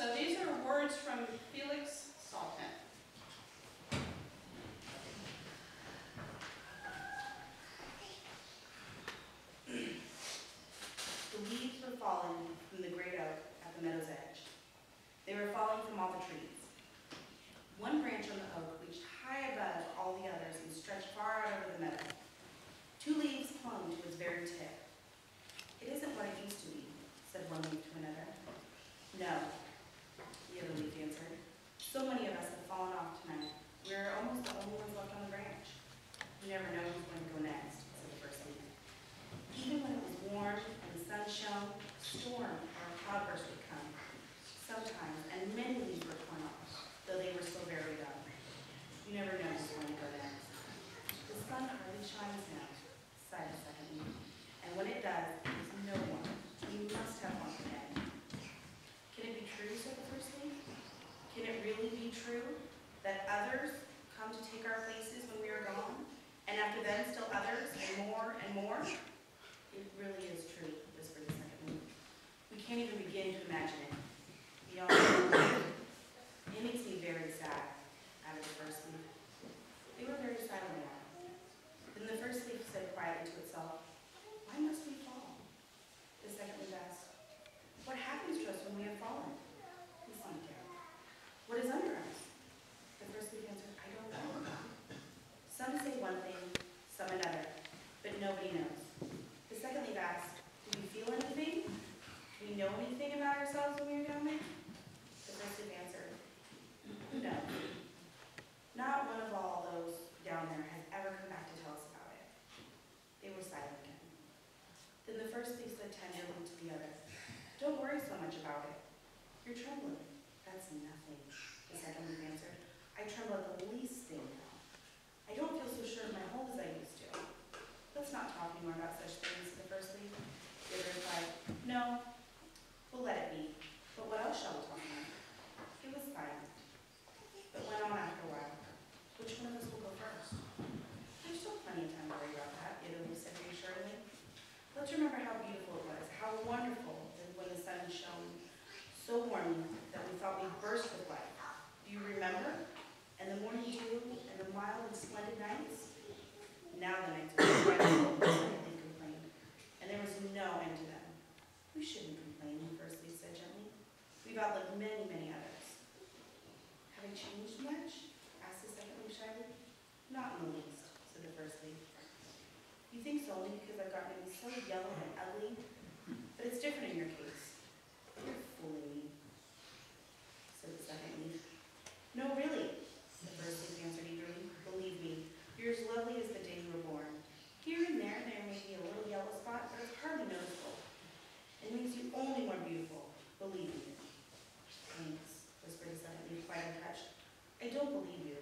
So these are words from Felix Salten. The leaves were falling from the great oak at the meadow's edge. They were falling from all the trees. One branch on the oak reached high above all the others and stretched far out over the meadow. Two leaves clung to its very tip. "It isn't what it used to be," said one leaf to another. "No," the other leaf answered. "So many of us have fallen off tonight. We're almost the only ones left on the branch. You never know who's going to go next," said the first leaf. Even when it was warm and the sun shone, a storm or a cloudburst would come. Sometimes, and many leaves were torn off, though they were still very young. You never know who's going to go next. "The sun hardly shines now," sighed the second leaf. "And when it does, there is no one. We must have one again." "Can it be true," said the first leaf? "Can it really be true that others come to take our places when we are gone, and after them still others, and more and more?" "It really is true," whispered the second leaf. "We can't even begin to imagine it. Beyond it makes me very sad," added the first leaf. They were very silent now. Then the first leaf said quietly to itself, "Why must we fall?" The second leaf asked, "What happens to us when we have fallen?" We sunk down. "What is under us?" The first leaf answered, "I don't know. Some say one thing, some another, but nobody knows." The second leaf asked, "Do we feel anything? Do we know anything about ourselves when we are down there?" The first leaf answered, "No. Not one of all those down there has ever come back to tell us about it." They were silent again. Then the first leaf said tenderly to the other, "Don't worry so much about it. You're trembling." "That's nothing," the second leaf answered. "I tremble at the least thing now. I don't feel so sure of my hold as I used to." "Let's not talk anymore about such things," said the first leaf. The other replied, "No, we'll let it be. But what else shall we talk about?" It was silent, but went on after a while. "Which one of us will go first?" "There's still plenty of time to worry about that," the other leaf said reassuringly. "Let's remember how beautiful it was, how wonderful when the sun shone so warmly that we thought we'd burst with light. Do you remember? And the morning dew, and the mild and splendid nights?" Now the nights were quite cold, they complained, and there was no end to them. "We shouldn't complain," the first leaf said gently. "We've outlived many, many others." "Have I changed much?" asked the second leaf shyly. "Not in the least," said the first leaf. "You think so only because I've gotten to be so yellow and ugly, but it's different in your case." "You're fooling me," said the second leaf. "No, really," the first leaf answered eagerly. "Believe me, you're as lovely as the day you were born. Here and there may be a little yellow spot, but it's hardly noticeable. It makes you only more beautiful. Believe me." "Thanks," whispered the second leaf, quite untouched. "I don't believe you.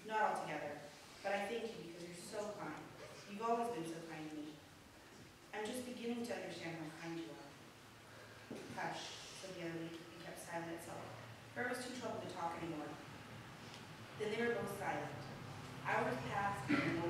Not altogether. But I thank you because you're so kind. You've always been so kind to me. I'm just beginning to understand how kind you are." "Hush," said the other leaf, and kept silent itself, for it was too troubled to talk any more. Then they were both silent. Hours passed, and